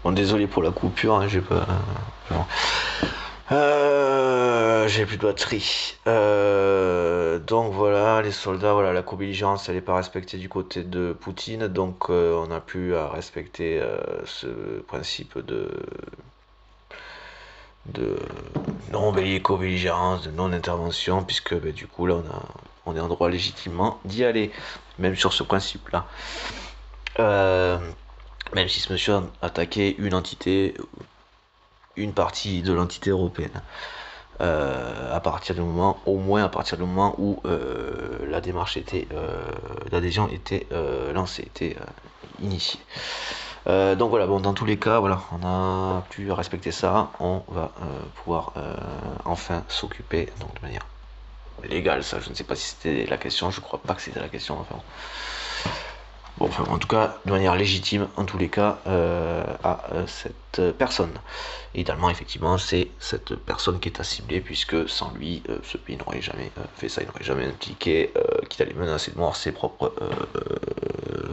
Bon, désolé pour la coupure, hein, j'ai pas. Bon. J'ai plus de batterie. Donc voilà, les soldats, voilà, la co-belligérance, elle n'est pas respectée du côté de Poutine, donc on n'a plus à respecter ce principe de non-bellico-belligérance, de non-intervention, puisque du coup là on est en droit légitimement d'y aller, même sur ce principe-là. Euh, Même si ce monsieur a attaqué une entité, une partie de l'entité européenne. À partir du moment, au moins à partir du moment où la démarche était, l'adhésion était lancée, était initiée. Donc voilà, bon, dans tous les cas, voilà, on a pu respecter ça, on va pouvoir enfin s'occuper, donc de manière légale, ça, je ne sais pas si c'était la question, je crois pas que c'était la question, enfin. Bon, enfin, en tout cas, de manière légitime, en tous les cas, à cette personne. Et idéalement, effectivement, c'est cette personne qui est à cibler, puisque sans lui, ce pays n'aurait jamais fait ça, il n'aurait jamais impliqué qu'il allait menacer de mort ses propres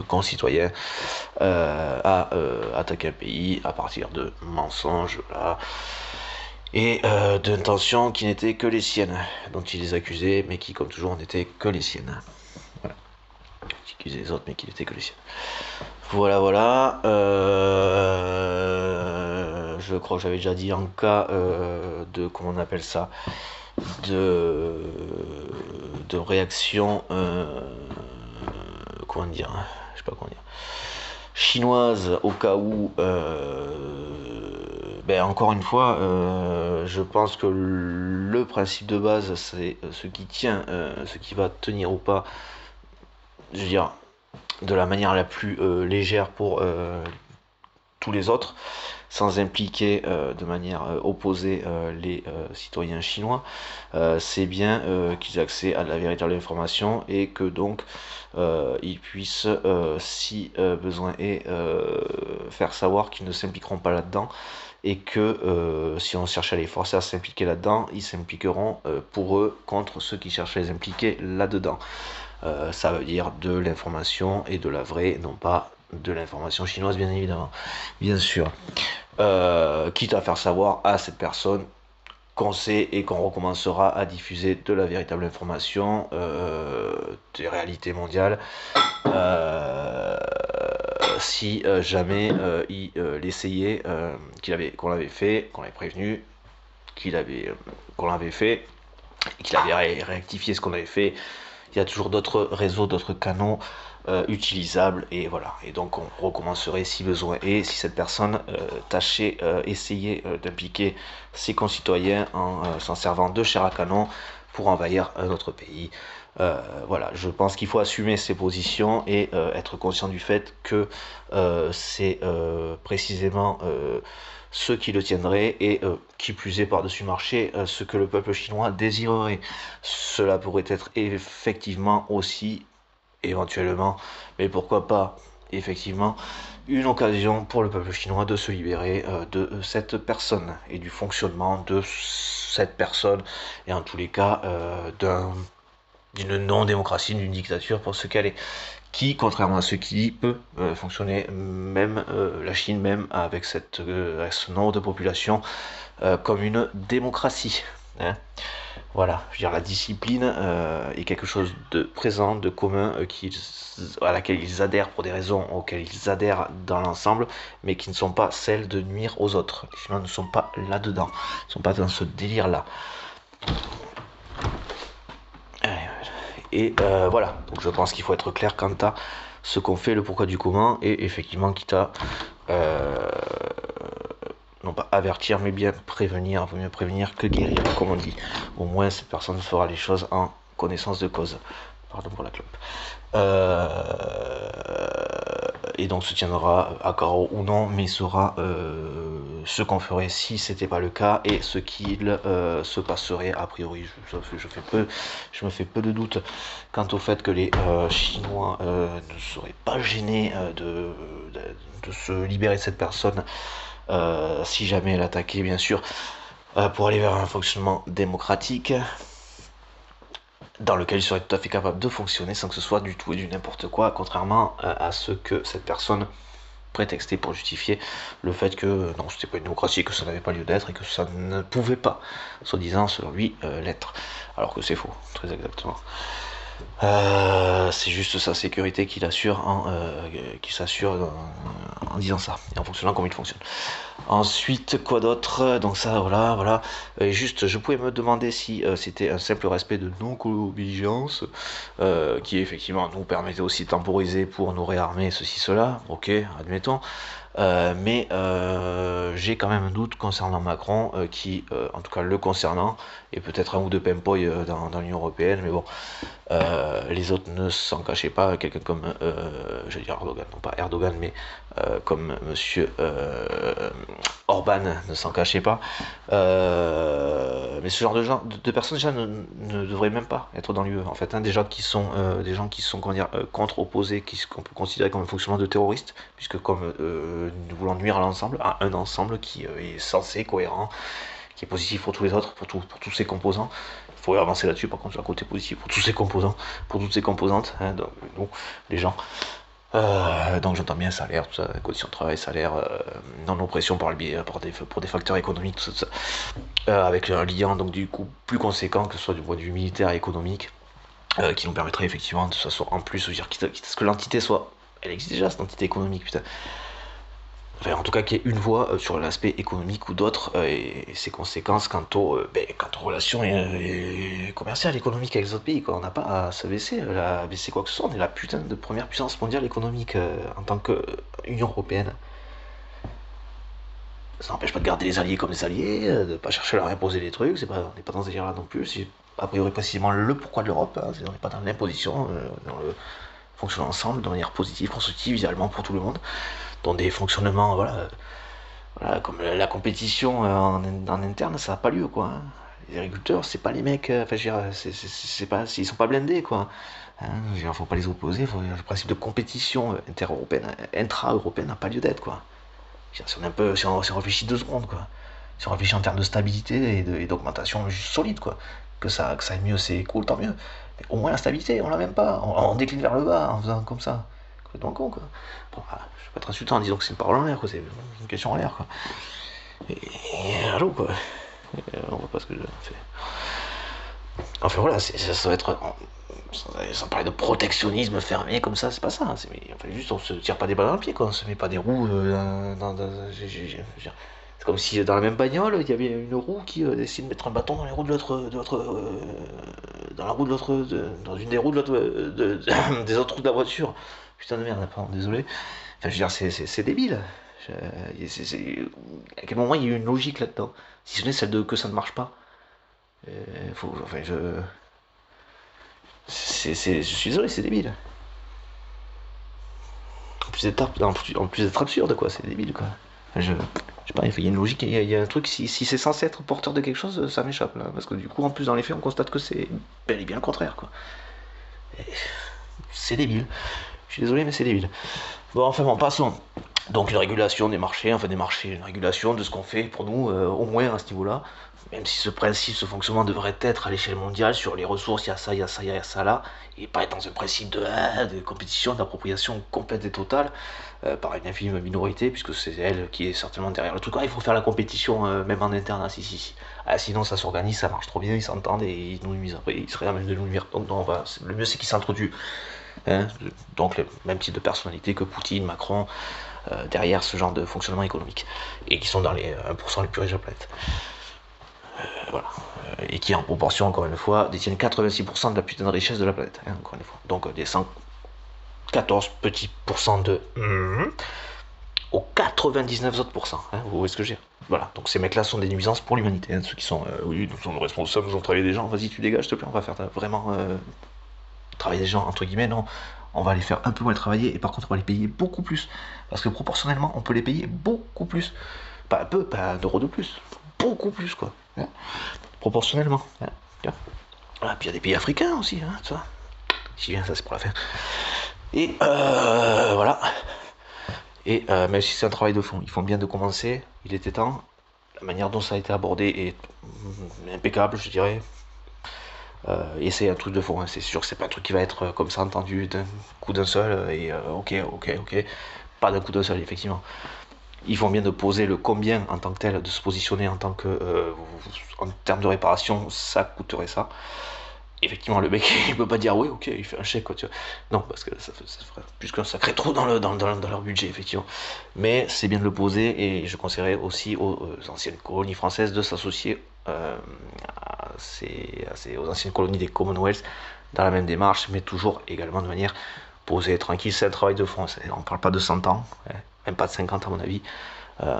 concitoyens à attaquer un pays à partir de mensonges, là, et d'intentions qui n'étaient que les siennes, dont il les accusait, mais qui, comme toujours, n'étaient que les siennes. Voilà. Il accusait les autres, mais qui n'étaient que les siennes. Voilà, voilà. Je crois que j'avais déjà dit en cas de, comment on appelle ça, de, de réaction, comment dire, je sais pas comment dire, chinoise au cas où, encore une fois, je pense que le principe de base, c'est ce qui tient, ce qui va tenir ou pas, je veux dire, de la manière la plus légère pour tous les autres, sans impliquer de manière opposée les citoyens chinois, c'est bien qu'ils aient accès à la véritable information et que donc ils puissent, si besoin est, faire savoir qu'ils ne s'impliqueront pas là-dedans et que si on cherche à les forcer à s'impliquer là-dedans, ils s'impliqueront pour eux contre ceux qui cherchent à les impliquer là-dedans. Ça veut dire de l'information et de la vraie, non pas de l'information chinoise, bien évidemment, bien sûr. Quitte à faire savoir à cette personne qu'on sait et qu'on recommencera à diffuser de la véritable information des réalités mondiales si jamais il l'essayait, qu'on l'avait fait, qu'on l'avait prévenu, qu'on l'avait fait, et qu'il avait réactifié ce qu'on avait fait. Il y a toujours d'autres réseaux, d'autres canaux utilisables et voilà. Et donc on recommencerait si besoin et si cette personne tâchait, essayait d'impliquer ses concitoyens en s'en servant de chair à canon pour envahir un autre pays. Voilà, je pense qu'il faut assumer ses positions et être conscient du fait que c'est précisément ce qui le tiendrait et qui plus est par-dessus marché ce que le peuple chinois désirerait. Cela pourrait être effectivement aussi éventuellement, mais pourquoi pas effectivement une occasion pour le peuple chinois de se libérer de cette personne et du fonctionnement de cette personne et en tous les cas d'une non-démocratie, d'une dictature pour ce qu'elle est, qui, contrairement à ce qui dit, peut fonctionner, même la Chine, même avec ce nombre de population, comme une démocratie. Hein. Voilà, je veux dire, la discipline est quelque chose de présent, de commun, à laquelle ils adhèrent pour des raisons auxquelles ils adhèrent dans l'ensemble, mais qui ne sont pas celles de nuire aux autres. Les Chinois ne sont pas là-dedans, ils ne sont pas dans ce délire-là. Et voilà, donc je pense qu'il faut être clair quant à ce qu'on fait, le pourquoi du comment, et effectivement, quitte à non pas avertir, mais bien prévenir, vaut mieux prévenir que guérir, comme on dit. Au moins, cette personne fera les choses en connaissance de cause. Pardon pour la clope. Et donc se tiendra à carreau ou non, mais saura ce qu'on ferait si c'était pas le cas et ce qu'il se passerait a priori. Je me fais peu de doute quant au fait que les Chinois ne seraient pas gênés de se libérer de cette personne si jamais elle attaquait, bien sûr, pour aller vers un fonctionnement démocratique dans lequel il serait tout à fait capable de fonctionner sans que ce soit du tout et du n'importe quoi, contrairement à ce que cette personne prétexter, pour justifier le fait que non, c'était pas une démocratie, que ça n'avait pas lieu d'être et que ça ne pouvait pas, soi-disant, selon lui, l'être. Alors que c'est faux, très exactement. C'est juste sa sécurité qu'il assure qui s'assure en disant ça et en fonctionnant comme il fonctionne. Ensuite, quoi d'autre? Donc ça, voilà. Et juste, je pouvais me demander si c'était un simple respect de non-co-belligérance, qui effectivement nous permettait aussi de temporiser pour nous réarmer, ceci, cela. Ok, admettons. Mais j'ai quand même un doute concernant Macron, qui, en tout cas le concernant, et peut-être un ou deux pimpoy dans l'Union Européenne, mais bon, les autres ne s'en cachaient pas. Quelqu'un comme, je vais dire Erdogan, non pas Erdogan, mais comme Monsieur Orban ne s'en cachait pas. Mais ce genre de personnes déjà ne devraient même pas être dans l'UE. En fait, hein, des gens qui sont comment dire, contre-opposés, qu'on peut considérer comme un fonctionnement de terroristes, puisque comme nous voulons nuire à un ensemble qui est censé, cohérent, qui est positif pour tous les autres, pour tous ses composants. Il faut avancer là-dessus, par contre, sur un côté positif pour tous ses composants, pour toutes ses composantes, hein, donc, nous, les gens. Donc j'entends bien salaire, tout ça, conditions de travail, salaire, non-oppression par pour des facteurs économiques, tout ça, avec un lien donc du coup plus conséquent, que ce soit du point de vue militaire et économique, qui nous permettrait effectivement de toute façon en plus, dire quitte à ce que l'entité soit, elle existe déjà cette entité économique, putain. Enfin, en tout cas, qu'il y ait une voix sur l'aspect économique ou d'autres, et ses conséquences quant aux relations commerciales, économiques avec les autres pays, quoi. On n'a pas à se baisser, à baisser quoi que ce soit. On est la putain de première puissance mondiale économique en tant qu'Union Européenne. Ça n'empêche pas de garder les alliés comme des alliés, de ne pas chercher à leur imposer des trucs, on n'est pas dans ce délire-là non plus. C'est a priori précisément le pourquoi de l'Europe, hein. On n'est pas dans l'imposition, dans le fonctionner ensemble de manière positive, constructive, idéalement pour tout le monde, dans des fonctionnements, voilà, comme la compétition en interne, ça n'a pas lieu, quoi, hein. Les agriculteurs, c'est pas les mecs, enfin, je veux dire, c'est pas, ils sont pas blindés, quoi. Hein, je veux dire, faut pas les opposer, le principe de compétition intra-européenne, intra-européenne n'a pas lieu d'être, quoi. Si on, si on réfléchit 2 secondes, quoi. Si on réfléchit en termes de stabilité et d'augmentation solide, quoi. Que ça aille mieux, c'est cool, tant mieux. Mais au moins la stabilité, on l'a même pas. On décline vers le bas en faisant comme ça. Complètement con, quoi. Bon, je vais pas être insultant en disant que c'est une parole en l'air, quoi. C'est une question en l'air, quoi. Et allô, quoi. On voit pas ce que je fais. Enfin voilà, ça va être. Sans parler de protectionnisme fermé comme ça, c'est pas ça. Enfin, juste on se tire pas des balles dans le pied, quoi. On se met pas des roues c'est comme si dans la même bagnole, il y avait une roue qui décide de mettre un bâton dans les roues dans la roue de l'autre, dans une des roues des autres roues de la voiture. Putain de merde, pardon, désolé. Enfin, je veux dire, c'est débile. À quel moment il y a eu une logique là-dedans? Si ce n'est celle de que ça ne marche pas. Enfin, je suis désolé, c'est débile. En plus d'être absurde, quoi, c'est débile, quoi. Enfin, je sais pas, il y a une logique, il y a un truc, si c'est censé être porteur de quelque chose, ça m'échappe, là. Parce que du coup, en plus, dans les faits, on constate que c'est bel et bien le contraire, quoi. C'est débile. Je suis désolé, mais c'est débile. Bon, enfin bon, passons. Donc une régulation des marchés, une régulation de ce qu'on fait pour nous, au moins à ce niveau-là. Même si ce principe, ce fonctionnement devrait être à l'échelle mondiale, sur les ressources, il y a ça, il y a ça, il y a ça là, et pas être dans un principe de compétition, d'appropriation complète et totale, par une infime minorité, puisque c'est elle qui est certainement derrière le truc. Ah, il faut faire la compétition, même en interne, ah, si. Ah, sinon ça s'organise, ça marche trop bien, ils s'entendent et ils nous nuisent après, ils seraient à même de nous nuire. Donc non, le mieux c'est qu'ils s'introduisent. Hein, donc le même type de personnalité que Poutine, Macron, derrière ce genre de fonctionnement économique, et qui sont dans les 1% les plus riches de la planète. Voilà. Et qui en proportion, encore une fois, détiennent 86% de la putain de richesse de la planète, hein, encore une fois. Donc des 114 petits pourcents aux 99 autres pourcents, hein, vous voyez ce que je veux dire. Voilà, donc ces mecs-là sont des nuisances pour l'humanité, hein, ceux qui sont, oui, nous sommes responsables, nous avons travaillé des gens, vas-y tu dégages s'il te plaît, on va faire vraiment travailler des gens, entre guillemets, non, on va les faire un peu moins travailler, et par contre on va les payer beaucoup plus, parce que proportionnellement on peut les payer beaucoup plus, pas un peu, pas 1 euro de plus, beaucoup plus, quoi, hein, proportionnellement, hein, voilà, puis il y a des pays africains aussi, hein, tu vois, si bien ça c'est pour la fin, et voilà, et même si c'est un travail de fond, ils font bien de commencer, il était temps, la manière dont ça a été abordé est impeccable, je dirais. Et c'est un truc de fond, hein. C'est sûr que c'est pas un truc qui va être comme ça entendu d'un coup d'un seul, et ok. pas d'un coup d'un seul, effectivement. Ils font bien de poser le combien en tant que tel, de se positionner en tant que en termes de réparation, ça coûterait ça. Effectivement, le mec, il peut pas dire oui, ok, il fait un chèque, quoi, tu vois. Non, parce que ça ferait plus qu'un sacré trou dans leur budget, effectivement. Mais c'est bien de le poser, et je conseillerais aussi aux anciennes colonies françaises de s'associer aux anciennes colonies des Commonwealth dans la même démarche, mais toujours également de manière posée, tranquille. C'est un travail de fond. On ne parle pas de 100 ans, hein, même pas de 50 à mon avis. Euh,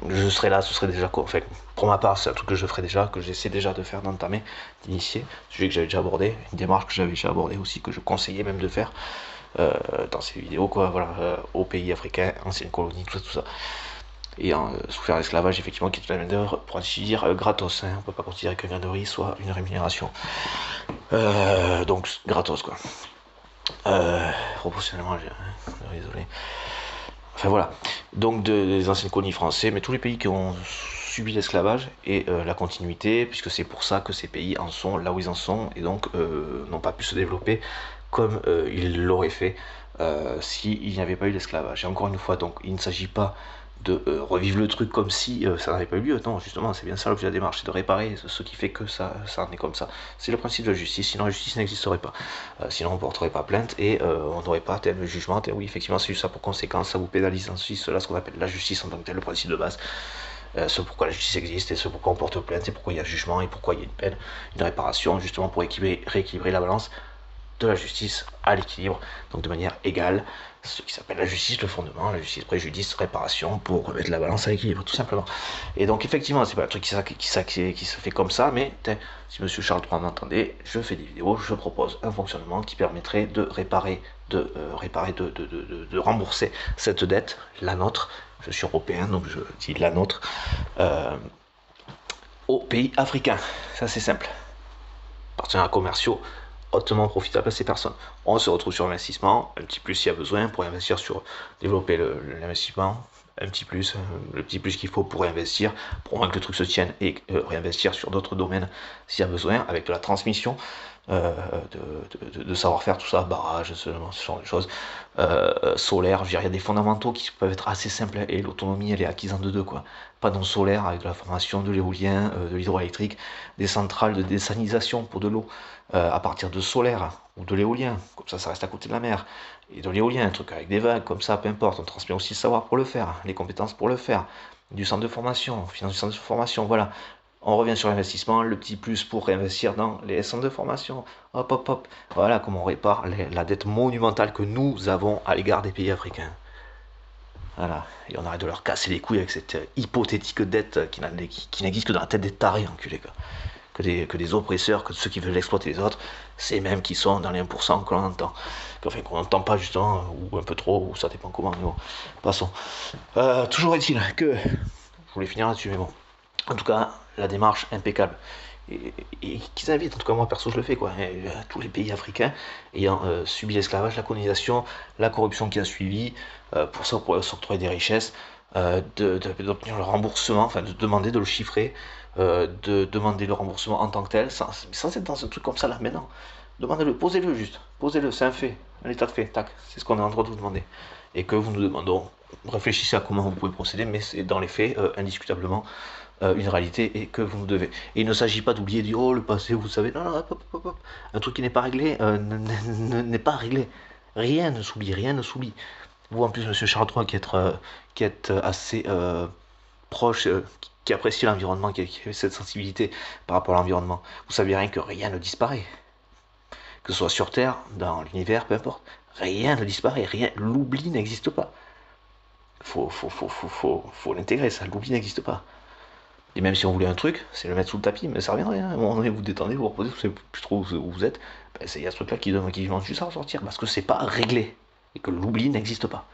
je serais là, ce serait déjà quoi. Enfin, pour ma part, c'est un truc que je ferais déjà, que j'essaie déjà de faire, d'entamer, d'initier. Sujet que j'avais déjà abordé, une démarche que j'avais déjà abordée aussi, que je conseillais même de faire dans ces vidéos, quoi, voilà, aux pays africains, anciennes colonies, tout ça. Et souffert l'esclavage, effectivement, qui est une main-d'œuvre, pour ainsi dire, gratos. Hein. On ne peut pas considérer qu'un grain de riz soit une rémunération. Donc, gratos, quoi. Proportionnellement, désolé. Enfin voilà, donc des anciennes colonies françaises, mais tous les pays qui ont subi l'esclavage et la continuité, puisque c'est pour ça que ces pays en sont là où ils en sont, et donc n'ont pas pu se développer comme ils l'auraient fait s'il n'y avait pas eu l'esclavage. Et encore une fois, donc il ne s'agit pas de revivre le truc comme si ça n'avait pas eu lieu. Non, justement, c'est bien ça l'objet de la démarche, c'est de réparer ce qui fait que ça en est comme ça. C'est le principe de la justice, sinon la justice n'existerait pas. Sinon on ne porterait pas plainte et on n'aurait pas tel jugement, tel oui, effectivement, c'est juste ça pour conséquence, ça vous pénalise en Suisse, cela ce qu'on appelle la justice en tant que tel, le principe de base. Ce pourquoi la justice existe et ce pourquoi on porte plainte et pourquoi il y a jugement et pourquoi il y a une peine, une réparation, justement pour rééquilibrer la balance de la justice à l'équilibre, donc de manière égale, ce qui s'appelle la justice, le fondement, la justice, préjudice, réparation, pour remettre la balance à l'équilibre, tout simplement. Et donc effectivement, c'est pas un truc qui se fait comme ça, mais si Monsieur Charles III m'entendait, je fais des vidéos, je propose un fonctionnement qui permettrait de réparer, de rembourser cette dette, la nôtre, je suis européen, donc je dis la nôtre, aux pays africains. Ça c'est simple. Partenaires commerciaux hautement profitable à ces personnes. On se retrouve sur l'investissement, un petit plus s'il y a besoin pour investir sur développer l'investissement, un petit plus, le petit plus qu'il faut pour réinvestir, pour moins que le truc se tienne et réinvestir sur d'autres domaines s'il y a besoin, avec de la transmission, de savoir-faire, tout ça, barrage, ce genre de choses, solaire, il y a des fondamentaux qui peuvent être assez simples et l'autonomie elle est acquise en deux, quoi. Panneaux solaires avec de la formation, de l'éolien, de l'hydroélectrique, des centrales de désalinisation pour de l'eau à partir de solaire ou de l'éolien, comme ça reste à côté de la mer, et de l'éolien, un truc avec des vagues, comme ça, peu importe, on transmet aussi le savoir pour le faire, les compétences pour le faire, du centre de formation, finance du centre de formation, voilà. On revient sur l'investissement, le petit plus pour réinvestir dans les centres de formation. Hop, hop, hop. Voilà comment on répare la dette monumentale que nous avons à l'égard des pays africains. Voilà. Et on arrête de leur casser les couilles avec cette hypothétique dette qui n'existe que dans la tête des tarés, enculés, quoi. Que des oppresseurs, que ceux qui veulent exploiter les autres, c'est mêmes qui sont dans les 1% que l'on entend. Enfin, qu'on n'entend pas justement, ou un peu trop, ou ça dépend comment, mais bon, passons. Toujours est-il que, je voulais finir là-dessus, mais bon, en tout cas, la démarche impeccable. Et qu'ils invitent, en tout cas moi perso je le fais, quoi, et, tous les pays africains ayant subi l'esclavage, la colonisation, la corruption qui a suivi, pour ça pour s'octroyer des richesses, d'obtenir le remboursement, enfin de demander de le chiffrer, de demander le remboursement en tant que tel, sans être dans un truc comme ça là maintenant. Demandez-le, posez-le juste, posez-le, c'est un fait, un état de fait, tac, c'est ce qu'on est en droit de vous demander. Et que vous nous demandons, réfléchissez à comment vous pouvez procéder, mais c'est dans les faits, indiscutablement, une réalité et que vous nous devez. Et il ne s'agit pas d'oublier, du oh le passé, vous savez, non, non, hop, hop, hop. Un truc qui n'est pas réglé n'est pas réglé. Rien ne s'oublie, rien ne s'oublie. Vous en plus, Monsieur Charles III, qui est assez proche, qui apprécie l'environnement, qui a cette sensibilité par rapport à l'environnement, vous savez rien que rien ne disparaît. Que ce soit sur Terre, dans l'univers, peu importe, rien ne disparaît, rien, l'oubli n'existe pas. Faut l'intégrer, ça, l'oubli n'existe pas. Et même si on voulait un truc, c'est le mettre sous le tapis, mais ça reviendrait. À un moment donné, vous détendez, vous reposez, vous savez plus trop où vous êtes. Ben, il y a ce truc-là qui demande juste à ressortir, parce que c'est pas réglé. Et que l'oubli n'existe pas.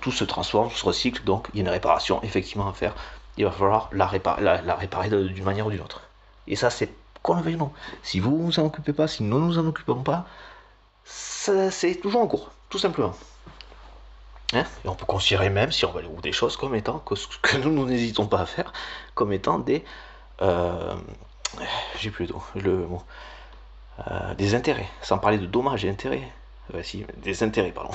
Tout se transforme, tout se recycle, donc il y a une réparation effectivement à faire. Il va falloir la réparer d'une manière ou d'une autre. Et ça, c'est qu'on le veuille ou non. Si vous ne vous en occupez pas, si nous ne nous en occupons pas, c'est toujours en cours, tout simplement. Hein, et on peut considérer même, si on va aller au bout des choses, comme étant, que nous n'hésitons pas à faire, comme étant des... j'ai plus le mot. Des intérêts, sans parler de dommages et intérêts. Si, des intérêts, pardon.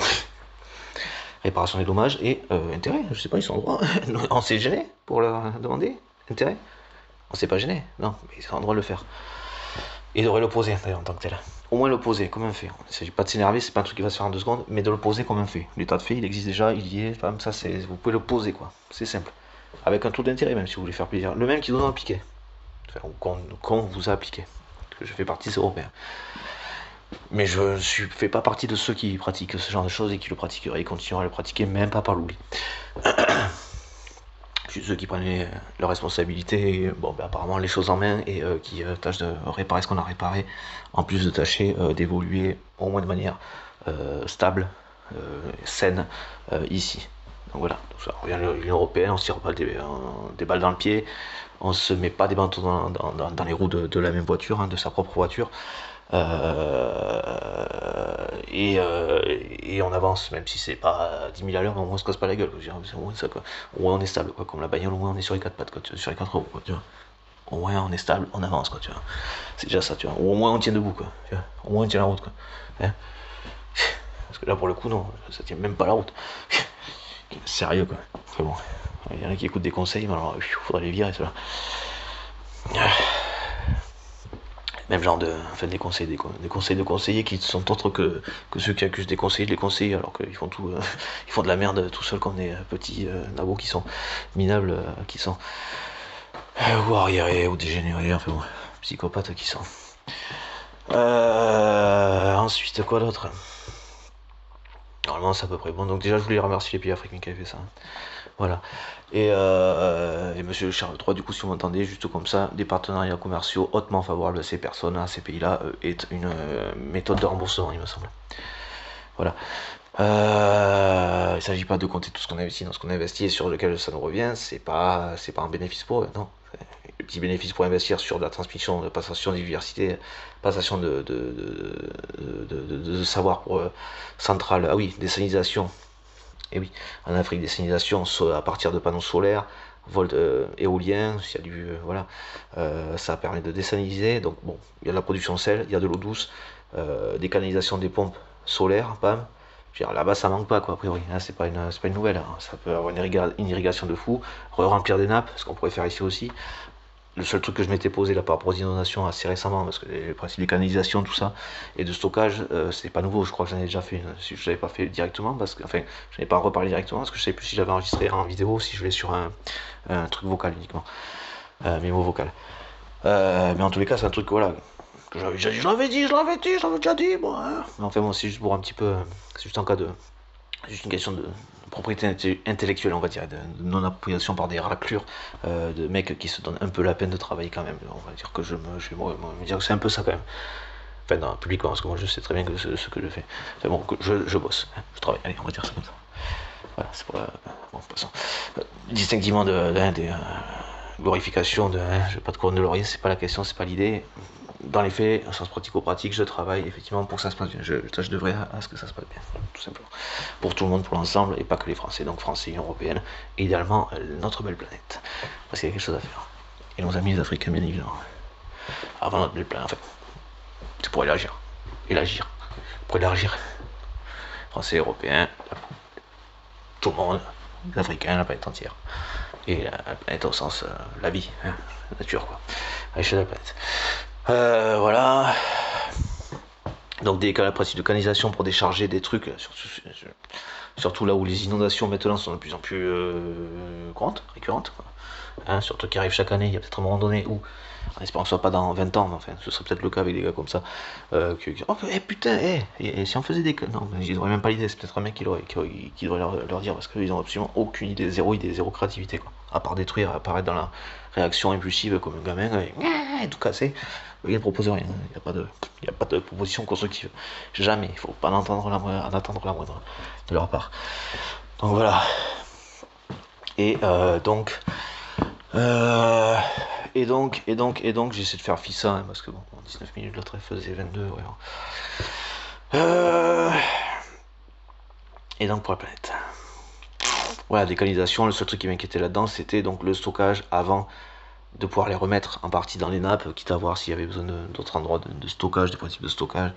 réparation des dommages et intérêt. Je sais pas, ils sont en droit. On s'est gêné pour leur demander intérêt. On s'est pas gêné, non, mais ils ont le droit de le faire. Et devrait le poser d'ailleurs en tant que tel. Au moins le poser comme un fait. Il ne s'agit pas de s'énerver, c'est pas un truc qui va se faire en 2 secondes, mais de le poser comme un fait. L'état de fait, il existe déjà, il y est, comme ça, vous pouvez le poser quoi. C'est simple. Avec un taux d'intérêt même si vous voulez faire plaisir. Le même qui nous a appliqué. Enfin, qu'on vous a appliqué. Parce que je fais partie des Européens. Mais je ne fais pas partie de ceux qui pratiquent ce genre de choses et qui le pratiqueraient et continueraient à le pratiquer, même pas par l'oubli. Ceux qui prennent leurs responsabilités, bon, ben, apparemment les choses en main et qui tâchent de réparer ce qu'on a réparé, en plus de tâcher d'évoluer au moins de manière stable, saine ici. Donc voilà, donc ça revient à l'Union Européenne, on se tire pas des balles dans le pied, on se met pas des bâtons dans les roues de la même voiture, hein, de sa propre voiture. Et on avance, même si c'est pas 10 000 à l'heure, mais au moins on se casse pas la gueule. Au moins, ça, quoi. Au moins on est stable, quoi. Comme la bagnole, au moins on est sur les 4 pattes, quoi, sur les 4 roues, quoi, tu vois. Au moins on est stable, on avance, quoi, tu vois. C'est déjà ça, tu vois. Ou au moins on tient debout, quoi. Tu vois. Au moins on tient la route, quoi. Hein. Parce que là, pour le coup, non, ça tient même pas la route. Sérieux, quoi. Enfin bon, il y en a qui écoutent des conseils, mais alors, il faudrait les virer, ceux-là. Même genre des conseils, des conseils de conseillers qui sont autres que ceux qui accusent des conseillers de les conseiller, alors qu'ils font tout, ils font de la merde tout seuls comme des petits nabos qui sont minables, qui sont ou arriérés ou dégénérés, enfin bon, psychopathes qui sont. Ensuite, quoi d'autre? Normalement, c'est à peu près bon. Donc déjà, je voulais remercier les pays africains qui avaient fait ça. Voilà. Et Monsieur Charles III, du coup, si vous m'entendez, juste comme ça, des partenariats commerciaux hautement favorables à ces personnes, à ces pays-là, est une méthode de remboursement, il me semble. Voilà. Il ne s'agit pas de compter tout ce qu'on investit dans ce qu'on investit et sur lequel ça nous revient, c'est pas un bénéfice pour eux, non. Le petit bénéfice pour investir sur de la transmission, de passation de diversité, passation de savoir pour centrale, ah oui, dessalination. Et oui, en Afrique, dessalination à partir de panneaux solaires, vol éolien, s'il y a du voilà, ça permet de dessaliniser. Donc bon, il y a de la production de sel, il y a de l'eau douce, des canalisations, des pompes solaires, bam. Là-bas, ça manque pas, quoi, a priori. Hein, c'est pas une nouvelle. Hein. Ça peut avoir une irrigation de fou, remplir des nappes, ce qu'on pourrait faire ici aussi. Le seul truc que je m'étais posé là par rapport aux inondations assez récemment, parce que les principes des canalisations, tout ça, et de stockage, c'est pas nouveau. Je crois que j'en ai déjà fait une. Si je l'avais pas fait directement, parce que, enfin, je n'avais pas reparlé directement, parce que je savais plus si j'avais enregistré en vidéo ou si je l'ai sur un truc vocal uniquement, mémo vocal. Mais en tous les cas, c'est un truc, voilà, que j'avais déjà dit, je l'avais déjà dit, bon, hein. Mais enfin, bon, c'est juste pour un petit peu, c'est juste en cas de, juste une question de propriété intellectuelle, on va dire, de non-appropriation par des raclures de mecs qui se donnent un peu la peine de travailler quand même. On va dire que je vais me dire que c'est un peu ça quand même. Enfin, non, publiquement, parce que moi je sais très bien que ce que je fais. Enfin bon, que je bosse, hein, je travaille, allez, on va dire ça comme ça. Voilà, c'est pas. Bon, passons. Distinctivement des glorifications de. Je vais pas de couronne de laurier, c'est pas la question, c'est pas l'idée. Dans les faits, en sens pratico-pratique, je travaille effectivement pour que ça se passe bien. Je tâche d'œuvrer à ce que ça se passe bien, tout simplement. Pour tout le monde, pour l'ensemble, et pas que les Français. Donc Français, Union Européenne, et idéalement notre belle planète. Parce qu'il y a quelque chose à faire. Et nos amis les Africains, bien évidemment. Avant notre belle planète, en fait. C'est pour élargir. Pour élargir. Français, Européens, tout le monde, les Africains, la planète entière. Et la planète au sens la vie, hein, la nature, quoi. À l'échelle de la planète. Voilà. Donc des pratiques de canalisation pour décharger des trucs, surtout là où les inondations maintenant sont de plus en plus courantes, récurrentes. Quoi. Hein, surtout qui arrivent chaque année, il y a peut-être un moment donné où, en espérant que ce soit pas dans 20 ans, mais enfin ce serait peut-être le cas avec des gars comme ça, oh putain, et si on faisait des... Non, ils n'auraient même pas l'idée, c'est peut-être un mec qui devrait leur dire, parce qu'ils n'ont absolument aucune idée, zéro idée, zéro créativité, quoi. À part détruire, apparaître dans la réaction impulsive comme un gamin, et tout casser. Ils ne proposent rien, il n'y a pas de proposition constructive. Jamais, il ne faut pas en attendre la moindre de leur part. Donc voilà. Et donc, j'essaie de faire fi ça, hein, parce que bon, 19 minutes, l'autre elle faisait 22, ouais. Et donc pour la planète. Voilà, décalisation, le seul truc qui m'inquiétait là-dedans, c'était donc le stockage avant de pouvoir les remettre en partie dans les nappes, quitte à voir s'il y avait besoin d'autres endroits de stockage, des principes de stockage.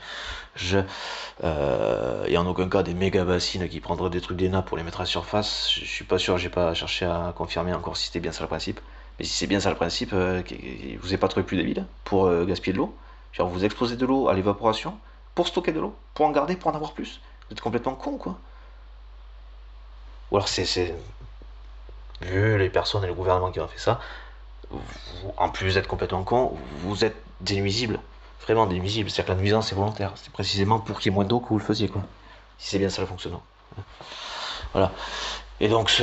Et en aucun cas des méga bassines qui prendraient des trucs des nappes pour les mettre à surface. Je suis pas sûr, j'ai pas cherché à confirmer encore si c'était bien ça le principe. Mais si c'est bien ça le principe, vous n'avez pas trouvé plus débile pour gaspiller de l'eau. Genre vous exposez de l'eau à l'évaporation pour stocker de l'eau, pour en garder, pour en avoir plus. Vous êtes complètement con quoi. Ou alors c'est vu les personnes et le gouvernement qui ont fait ça, en plus d'être complètement con, vous êtes des nuisibles. Vraiment des nuisibles. C'est-à-dire que la nuisance est volontaire. C'est précisément pour qu'il y ait moins d'eau que vous le faisiez, quoi. Si c'est bien ça le fonctionnement. Voilà. Et donc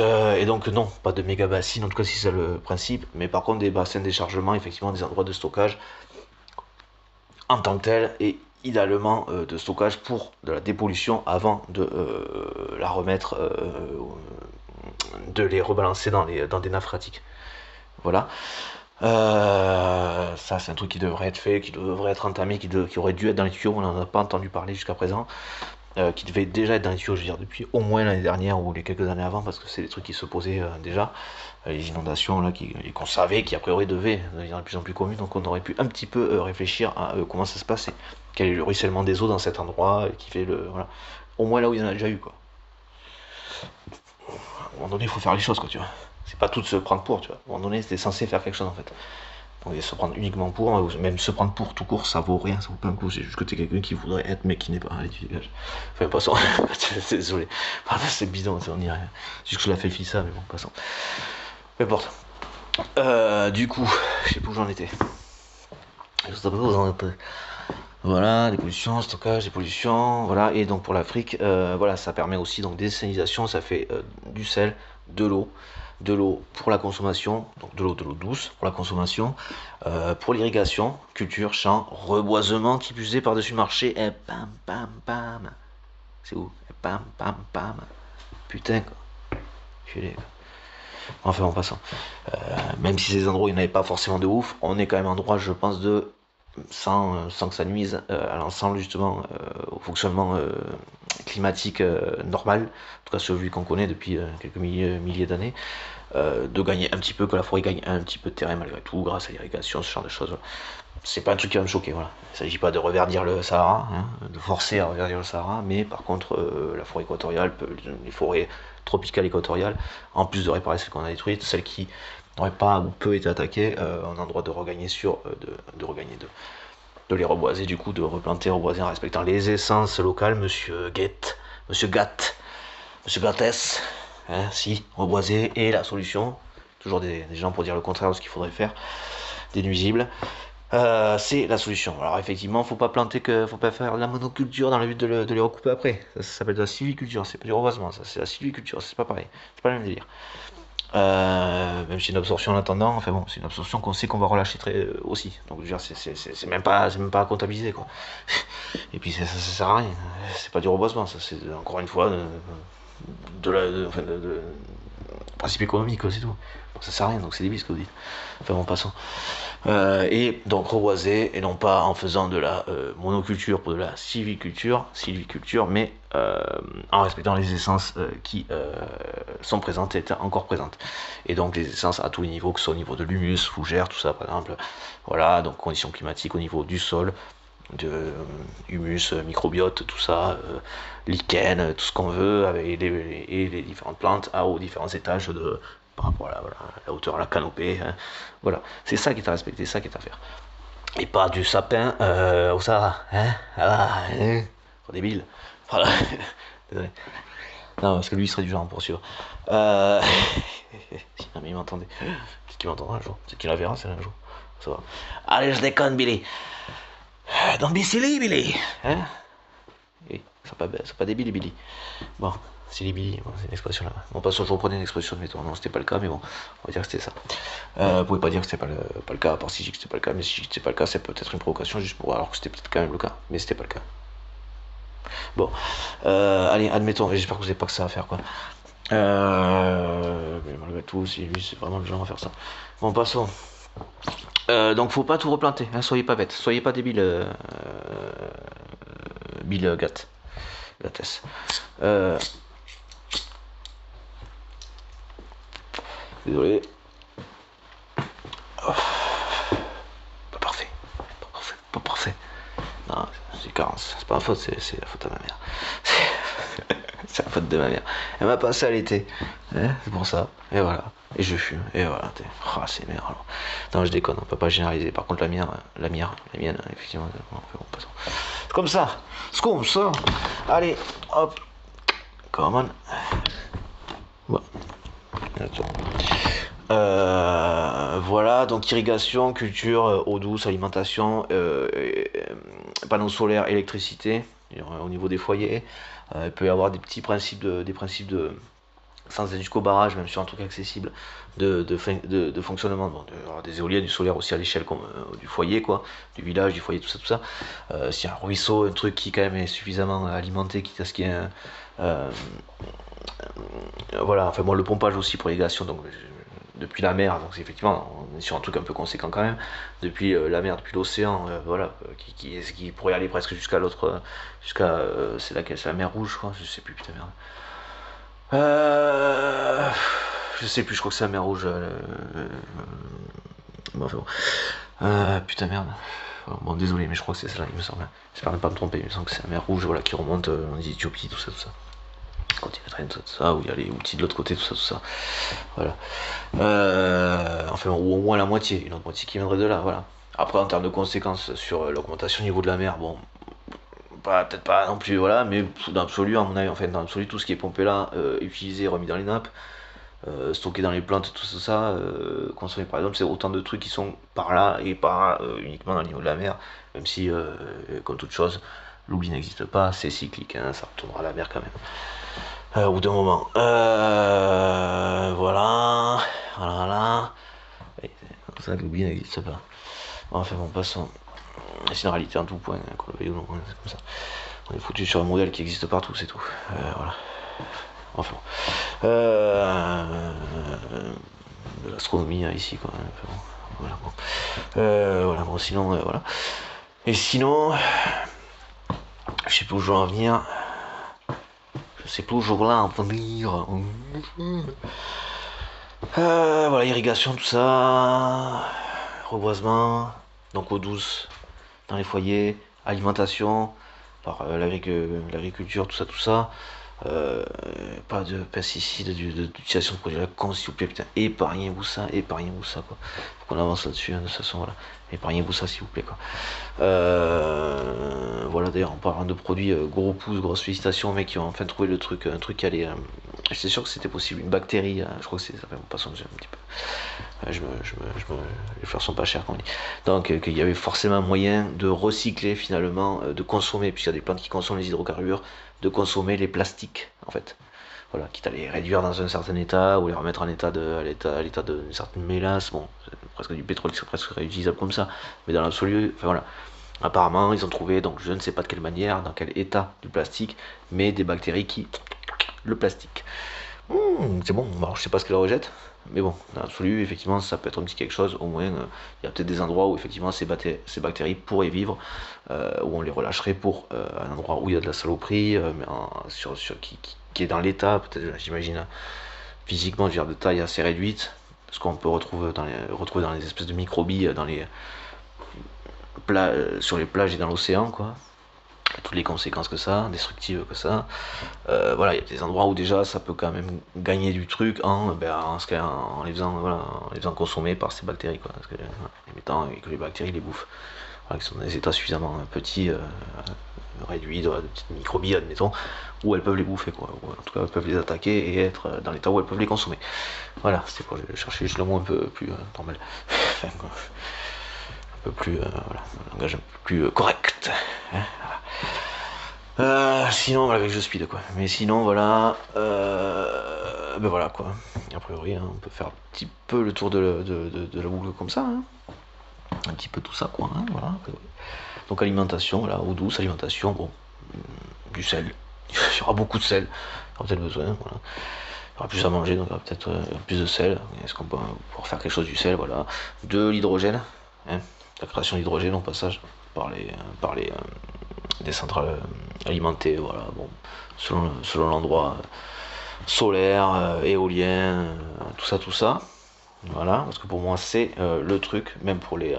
non, pas de méga bassines, en tout cas si c'est le principe, mais par contre des bassins de déchargement, effectivement des endroits de stockage en tant que tel, et idéalement de stockage pour de la dépollution avant de la remettre, de les rebalancer dans des nappes phréatiques. Voilà. Ça, c'est un truc qui devrait être fait, qui devrait être entamé, qui aurait dû être dans les tuyaux. On n'en a pas entendu parler jusqu'à présent. Qui devait déjà être dans les tuyaux, je veux dire, depuis au moins l'année dernière ou les quelques années avant, parce que c'est des trucs qui se posaient déjà. Les inondations là, qu'on savait, qui a priori devaient devenir de plus en plus communes, donc on aurait pu un petit peu réfléchir à comment ça se passait. Quel est le ruissellement des eaux dans cet endroit, qui fait le. Voilà. Au moins là où il y en a déjà eu, quoi. À un moment donné, il faut faire les choses, quoi, tu vois. C'est pas tout de se prendre pour, tu vois. À un moment donné, c'était censé faire quelque chose, en fait. Donc, se prendre uniquement pour, même se prendre pour tout court, ça vaut rien, ça vaut pas un coup. C'est juste que t'es quelqu'un qui voudrait être, mais qui n'est pas. Allez, tu dégages. Enfin, passons. Désolé. Pardon, c'est bidon, on y rien. C'est juste que je la fais ça, mais bon, passons. Peu importe. Du coup, je sais plus où j'en étais. Je sais pas où j'en étais. Voilà, des pollutions, stockage, des pollutions, voilà. Et donc pour l'Afrique, voilà, ça permet aussi donc dessalination, ça fait du sel, de l'eau pour la consommation, donc de l'eau douce pour la consommation, pour l'irrigation, culture, champs, reboisement qui plus est par-dessus le marché, et pam pam pam. C'est où? Et pam pam pam. Putain quoi. Culé, quoi. Enfin en passant. Même si ces endroits il n'y en avait pas forcément de ouf, on est quand même en droit, je pense, de sans que ça nuise à l'ensemble justement au fonctionnement climatique normal, en tout cas celui qu'on connaît depuis quelques milliers d'années, de gagner un petit peu, que la forêt gagne un petit peu de terrain malgré tout, grâce à l'irrigation, ce genre de choses. C'est pas un truc qui va me choquer, voilà. Il ne s'agit pas de reverdir le Sahara, hein, de forcer à reverdir le Sahara, mais par contre la forêt équatoriale, les forêts tropicales équatoriales, en plus de réparer celles qu'on a détruites, celles qui n'auraient pas ou peu été attaquées, on a le droit de regagner de les reboiser, du coup, de replanter, reboiser en respectant les essences locales, monsieur Gatt, monsieur Gattès, hein, si, reboiser est la solution. Toujours des gens pour dire le contraire de ce qu'il faudrait faire, des nuisibles. C'est la solution. Alors effectivement, faut pas faire de la monoculture dans le but de les recouper après. Ça s'appelle de la sylviculture, c'est pas du reboisement, ça c'est la sylviculture, c'est pas pareil, c'est pas le même délire. Même si c'est une absorption en attendant, enfin bon, c'est une absorption qu'on sait qu'on va relâcher aussi. Donc je veux dire, c'est même pas à comptabiliser quoi. Et puis ça sert à rien. C'est pas du reboisement, ça c'est encore une fois principe économique, c'est tout. Bon, ça sert à rien, donc c'est débile ce que vous dites. Enfin bon, passons. Et donc reboiser, et non pas en faisant de la monoculture pour de la sylviculture, mais en respectant les essences qui sont présentes et étaient encore présentes. Et donc les essences à tous les niveaux, que ce soit au niveau de l'humus, fougère, tout ça par exemple. Voilà, donc conditions climatiques au niveau du sol, de humus, microbiote, tout ça, lichen, tout ce qu'on veut, avec les différentes plantes aux différents étages par rapport à la hauteur à la canopée. Hein. Voilà, c'est ça qui est à respecter, c'est ça qui est à faire. Et pas du sapin au Sahara. Hein, hein. Trop débile. Voilà. Désolé. Non, parce que lui, il serait du genre à me poursuivre. Si jamais il m'entendait. Peut-être qu'il m'entendra un jour. Peut-être qu'il la verra, c'est un jour. Ça va. Allez, je déconne, Billy. Don't be silly, Billy. Hein? Oui, c'est pas débile, Billy. Bon, silly Billy, bon, c'est une expression là. Bon, pas sûr, je reprenais une expression de métro. Non, c'était pas le cas, mais bon, on va dire que c'était ça. Vous pouvez pas dire que c'était pas le cas, à part si je dis que c'était pas le cas, mais si je dis que c'était pas le cas, c'est peut-être une provocation juste pour. Alors que c'était peut-être quand même le cas, mais c'était pas le cas. Bon, allez, admettons, j'espère que vous n'avez pas que ça à faire, quoi. Mais malgré tout, si lui, c'est vraiment le genre à faire ça. Bon, passons. Donc faut pas tout replanter, hein, soyez pas bêtes, soyez pas débiles, Bill Gattès. Désolé. carence. C'est pas ma faute, c'est la faute à ma mère. C'est la faute de ma mère. Elle m'a passé à l'été. Hein, c'est pour ça. Et voilà. Et je fume. Et voilà. Oh, c'est merde alors. Non, je déconne, on peut pas généraliser. Par contre, la mienne, effectivement, c'est comme ça. C'est comme ça. Allez, hop. Come on. Bon. Voilà, donc irrigation, culture, eau douce, alimentation, panneaux solaires, électricité, au niveau des foyers. Il peut y avoir des principes de sans aller jusqu'au barrage, même sur un truc accessible, de fonctionnement. Bon, des éoliennes, du solaire aussi à l'échelle du foyer, quoi, du village, du foyer, tout ça. S'il y a un ruisseau, un truc qui quand même est suffisamment alimenté, quitte à ce qu'il y ait voilà, enfin bon, le pompage aussi pour l'irrigation, donc depuis la mer, donc effectivement on est sur un truc un peu conséquent quand même, depuis la mer, depuis l'océan, voilà, qui pourrait aller presque jusqu'à l'autre, c'est laquelle, c'est la mer Rouge, je crois, je sais plus, putain merde. Je sais plus, je crois que c'est la mer Rouge. Bon, enfin bon. Putain merde. Bon, désolé, mais je crois que c'est ça, il me semble. J'espère ne pas me tromper, il me semble que c'est la mer Rouge, voilà, qui remonte en Éthiopie, tout ça. Continue à traîner tout ça, où il y a les outils de l'autre côté, tout ça. Voilà. Enfin, ou au moins la moitié, une autre moitié qui viendrait de là, voilà. Après, en termes de conséquences sur l'augmentation au niveau de la mer, bon, peut-être pas non plus, voilà, mais dans l'absolu, à mon avis, enfin, dans l'absolu, tout ce qui est pompé là, utilisé, remis dans les nappes, stocké dans les plantes, tout ça, consommé par exemple, c'est autant de trucs qui sont par là et pas uniquement dans le niveau de la mer, même si, comme toute chose, l'oubli n'existe pas, c'est cyclique, hein, ça retournera à la mer quand même. Au bout d'un moment. Voilà. Et c'est ça que l'oubli n'existe pas. Enfin bon, passons. C'est une réalité en tout point, hein, qu'on le veuille ou non, hein, c'est comme ça. On est foutu sur un modèle qui existe partout, c'est tout. Voilà. Enfin bon. De l'astronomie ici, quoi. Enfin, bon. Voilà, bon, sinon, voilà. Et sinon, je sais plus où je veux en venir. C'est toujours là en venir. Voilà, irrigation, tout ça. Reboisement. Donc eau douce dans les foyers. Alimentation. Par l'agriculture, tout ça. Pas de pesticides, d'utilisation de produits à la con, s'il vous plaît, putain, épargnez-vous ça, quoi. Faut qu'on avance là-dessus, hein, de toute façon, voilà. Épargnez-vous ça, s'il vous plaît, quoi. Voilà, d'ailleurs, en parlant de produits, gros pouce, grosses félicitations aux mecs qui ont enfin trouvé un truc qui allait. J'étais sûr que c'était possible, une bactérie, je crois que c'est ça, fait, passons, j'ai un petit peu. Les fleurs sont pas chères, comme on dit. Donc, qu'il y avait forcément moyen de recycler, finalement, de consommer, puisqu'il y a des plantes qui consomment les hydrocarbures, de consommer les plastiques, en fait. Voilà, quitte à les réduire dans un certain état, ou les remettre en état d'une certaine mélasse, bon, c'est presque du pétrole qui serait presque réutilisable comme ça, mais dans l'absolu, enfin voilà. Apparemment, ils ont trouvé, donc je ne sais pas de quelle manière, dans quel état du plastique, mais des bactéries qui le plastique. C'est bon, alors je sais pas ce qu'elle rejette, mais bon, dans l'absolu, effectivement, ça peut être un petit quelque chose, au moins, il y a peut-être des endroits où effectivement ces bactéries pourraient vivre, où on les relâcherait pour un endroit où il y a de la saloperie, mais qui est dans l'état, peut-être, j'imagine, physiquement, je veux dire, de taille assez réduite, ce qu'on peut retrouver dans les espèces de microbilles, sur les plages et dans l'océan, quoi. Toutes les conséquences que ça, destructives que ça. Voilà, il y a des endroits où déjà ça peut quand même gagner du truc en les faisant consommer par ces bactéries, quoi. Parce que, les mettant et que les bactéries les bouffent. Voilà, qui sont dans des états suffisamment petits, réduits, de petites microbilles, admettons, où elles peuvent les bouffer, quoi. Ou en tout cas, elles peuvent les attaquer et être dans l'état où elles peuvent les consommer. Voilà, c'était pour chercher juste le mot un peu plus normal. Enfin, quoi. Un peu plus, voilà, un langage un peu plus correct. Hein, voilà. Sinon, voilà, avec je speed, quoi. Mais sinon, voilà, ben voilà, quoi. A priori, hein, on peut faire un petit peu le tour de la boucle comme ça, hein. Un petit peu tout ça, quoi, hein, voilà. Donc alimentation, voilà, eau douce, alimentation, bon, du sel. Il y aura beaucoup de sel, il y aura peut-être besoin, voilà. Il y aura plus à manger, donc il y aura peut-être plus de sel. Est-ce qu'on peut pouvoir faire quelque chose du sel, voilà. De l'hydrogène, hein. La création d'hydrogène au passage par des centrales alimentées, voilà, bon, selon l'endroit, solaire, éolien, tout ça, voilà, parce que pour moi c'est le truc, même pour les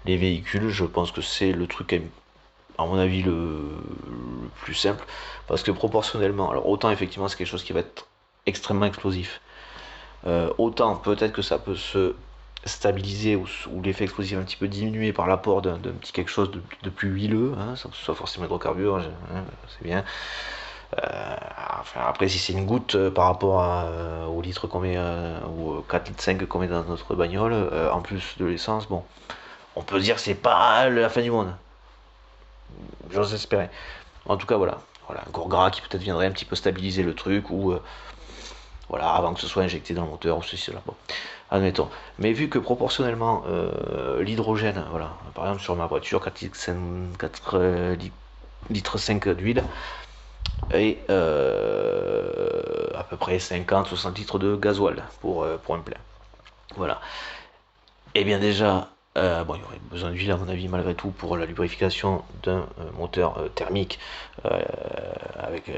véhicules, je pense que c'est le truc à mon avis, le plus simple, parce que proportionnellement, alors autant effectivement c'est quelque chose qui va être extrêmement explosif, autant peut-être que ça peut se stabiliser ou l'effet explosif un petit peu diminué par l'apport d'un petit quelque chose de plus huileux, hein, sans que ce soit forcément hydrocarbures, hein, c'est bien. Enfin, après, si c'est une goutte par rapport au litre qu'on met, ou 4 litres 5 qu'on met dans notre bagnole, en plus de l'essence, bon, on peut dire que c'est pas la fin du monde. J'ose espérer. En tout cas, voilà. Voilà, un gros gras qui peut-être viendrait un petit peu stabiliser le truc, ou voilà, avant que ce soit injecté dans le moteur, ou ceci, cela. Bon, admettons. Mais vu que proportionnellement, l'hydrogène, voilà, par exemple sur ma voiture, 4 litres 5, 4 litres 5 d'huile, et à peu près 50-60 litres de gasoil pour un plein. Voilà. Et bien déjà, bon, il y aurait besoin d'huile à mon avis malgré tout pour la lubrification d'un moteur thermique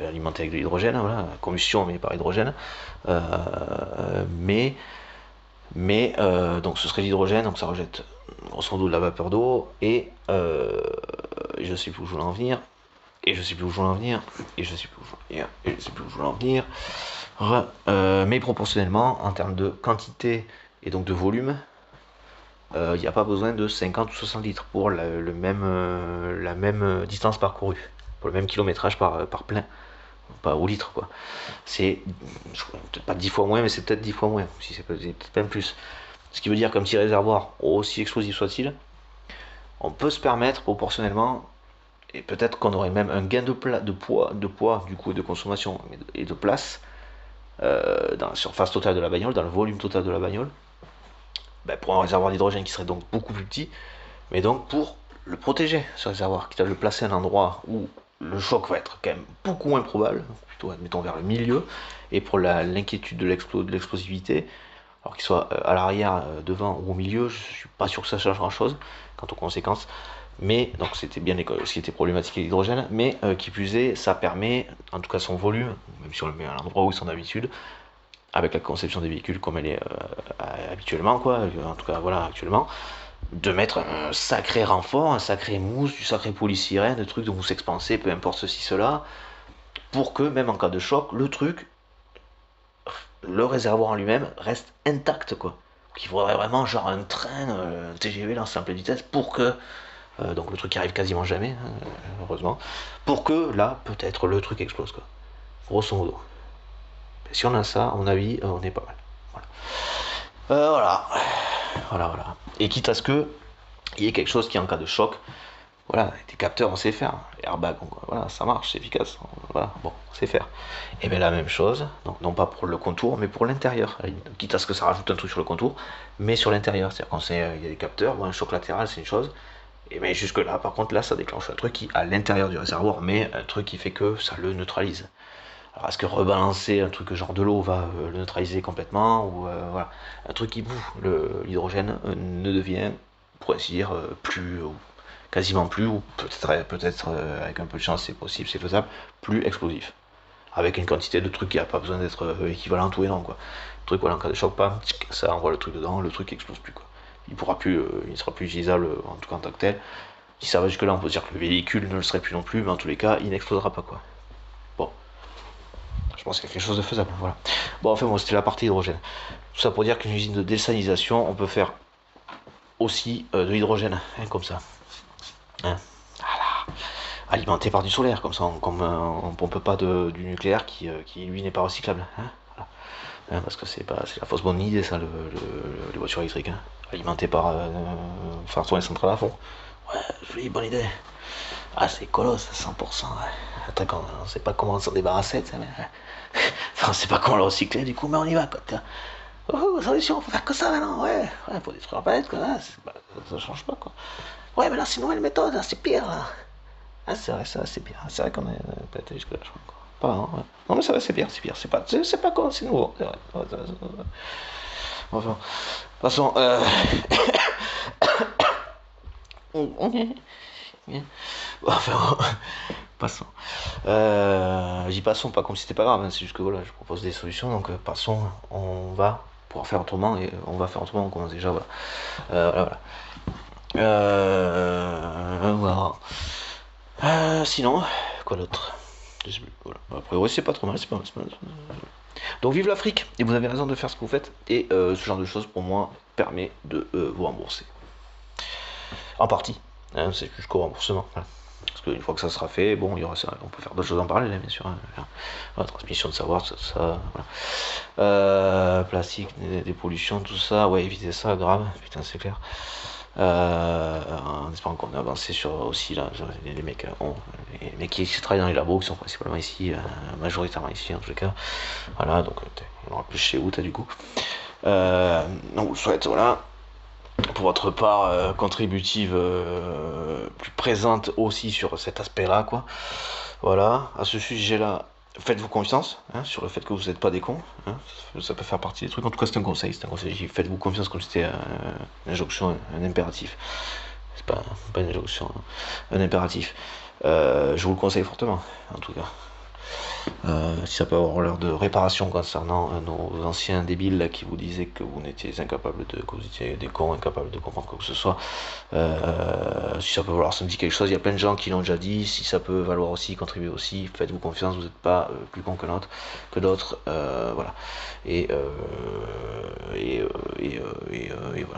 alimenté avec de l'hydrogène, voilà, combustion mais par hydrogène. Euh, mais donc ce serait l'hydrogène, donc ça rejette grosso modo de la vapeur d'eau, et je sais plus où je voulais en venir, et je sais plus où je voulais en venir, et je sais plus où je voulais en venir, et je sais plus où je voulais en venir. Mais proportionnellement, en termes de quantité et donc de volume, il n'y a pas besoin de 50 ou 60 litres pour la même distance parcourue, pour le même kilométrage par plein, pas au litre quoi. C'est peut-être pas 10 fois moins, mais c'est peut-être 10 fois moins, si c'est peut-être même plus. Ce qui veut dire qu'un petit réservoir, aussi explosif soit-il, on peut se permettre proportionnellement, et peut-être qu'on aurait même un gain de poids du coup, et de consommation et de place dans la surface totale de la bagnole, dans le volume total de la bagnole, ben, pour un réservoir d'hydrogène qui serait donc beaucoup plus petit, mais donc pour le protéger, ce réservoir, quitte à le placer à un endroit où le choc va être quand même beaucoup moins probable, plutôt admettons vers le milieu, et pour l'inquiétude de l'explosivité, alors qu'il soit à l'arrière, devant ou au milieu, je suis pas sûr que ça change grand chose quant aux conséquences. Mais donc c'était bien ce qui était problématique avec l'hydrogène, mais qui plus est, ça permet, en tout cas son volume, même si on le met à l'endroit où ils sont d'habitude, avec la conception des véhicules comme elle est habituellement, quoi, en tout cas voilà actuellement, de mettre un sacré renfort, un sacré mousse, du sacré polystyrène, des trucs de mousse expansée, peu importe ceci, cela, pour que même en cas de choc, le truc, le réservoir en lui-même reste intact, quoi. Qu'il faudrait vraiment genre un train, un TGV lancé en pleine vitesse pour que donc le truc qui arrive quasiment jamais, hein, heureusement, pour que là peut-être le truc explose, quoi. Grosso modo. Si on a ça, à mon avis, on est pas mal. Voilà. Voilà. Voilà. Et quitte à ce que il y ait quelque chose qui, en cas de choc, voilà, des capteurs, on sait faire. Les airbags, voilà, ça marche, c'est efficace. Voilà, bon, on sait faire. Et bien la même chose, donc non pas pour le contour, mais pour l'intérieur. Quitte à ce que ça rajoute un truc sur le contour, mais sur l'intérieur. C'est-à-dire quand il y a des capteurs, bon, un choc latéral, c'est une chose. Et mais jusque là, par contre, là, ça déclenche un truc qui, à l'intérieur du réservoir, mais un truc qui fait que ça le neutralise. Alors, est-ce que rebalancer un truc genre de l'eau va le neutraliser complètement, ou voilà, un truc qui boue l'hydrogène ne devient, pour ainsi dire, plus, ou quasiment plus, ou peut-être avec un peu de chance, c'est possible, c'est faisable, plus explosif. Avec une quantité de trucs qui n'a pas besoin d'être équivalente ou énorme, quoi. Le truc, voilà, en cas de choc, pas, ça envoie le truc dedans, le truc explose plus, quoi. Il sera plus utilisable en tout cas en tant que tel. Si ça va jusque là, on peut dire que le véhicule ne le serait plus non plus, mais en tous les cas, il n'explosera pas, quoi. Bon, je pense qu'il y a quelque chose de faisable, voilà. Bon, enfin bon, c'était la partie hydrogène. Tout ça pour dire qu'une usine de désalinisation, on peut faire aussi de l'hydrogène, hein, comme ça. Hein, voilà. Alimenté par du solaire, comme ça, on pompe pas du nucléaire qui lui n'est pas recyclable. Hein, voilà. Hein, parce que c'est la fausse bonne idée, ça, les voitures électriques. Hein. Alimentées par faire tourner les centrales à fond. Ouais, jolie, bonne idée. Ah, c'est colosse, 100%. Ouais. Attends, on sait pas comment s'en débarrasser, mais... Enfin, on sait pas comment le recycler, du coup, mais on y va, quoi. Oh, solution, faut faire que ça maintenant, ouais. Ouais, faut détruire la planète, quoi. Hein, ça change pas, quoi. Ouais, mais là, c'est une nouvelle méthode, là, c'est pire, là. Ah, c'est vrai, ça, c'est pire. C'est vrai qu'on est pas été jusque-là, je crois. Pas vraiment, ouais. Non, mais ça va, c'est pire, c'est pire. C'est pas quoi, c'est nouveau, c'est vrai. Ouais, enfin, de toute façon, enfin, passons. J'y passons, pas comme si c'était pas grave, hein, c'est juste que voilà, je propose des solutions, donc passons, on va pouvoir faire autrement, et on va faire autrement, on commence déjà, voilà. Voilà. Voilà. Sinon, quoi d'autre? Je sais plus, voilà. A priori, c'est pas trop mal, c'est pas mal, c'est pas mal. Donc vive l'Afrique, et vous avez raison de faire ce que vous faites, et ce genre de choses pour moi permet de vous rembourser. En partie, hein, c'est jusqu'au remboursement. Voilà. Parce qu'une fois que ça sera fait, bon, il y aura ça, on peut faire d'autres choses en parallèle, bien sûr. Hein. Voilà, transmission de savoir, tout ça. Voilà. Plastique, des pollutions, tout ça, ouais, éviter ça, grave, putain, c'est clair. En espérant qu'on a avancé sur aussi là, les mecs, les mecs qui travaillent dans les labos, qui sont principalement ici, majoritairement ici en tout cas. Voilà, donc il y en aura plus chez vous, t'as du coup. Donc, je vous souhaite, voilà, pour votre part contributive plus présente aussi sur cet aspect-là, quoi. Voilà, à ce sujet-là, faites-vous confiance hein, sur le fait que vous n'êtes pas des cons. Hein, ça peut faire partie des trucs. En tout cas, c'est un conseil. C'est un conseil. Faites-vous confiance comme c'était une injonction, un impératif. C'est pas une injonction, un impératif. Je vous le conseille fortement, en tout cas. Si ça peut avoir l'air de réparation concernant nos anciens débiles là, qui vous disaient que vous n'étiez incapables que vous étiez des cons, incapables de comprendre quoi que ce soit. Si ça peut valoir ça me dit quelque chose, il y a plein de gens qui l'ont déjà dit. Si ça peut valoir aussi, contribuer aussi, faites-vous confiance, vous n'êtes pas plus con que d'autres, voilà. Et voilà.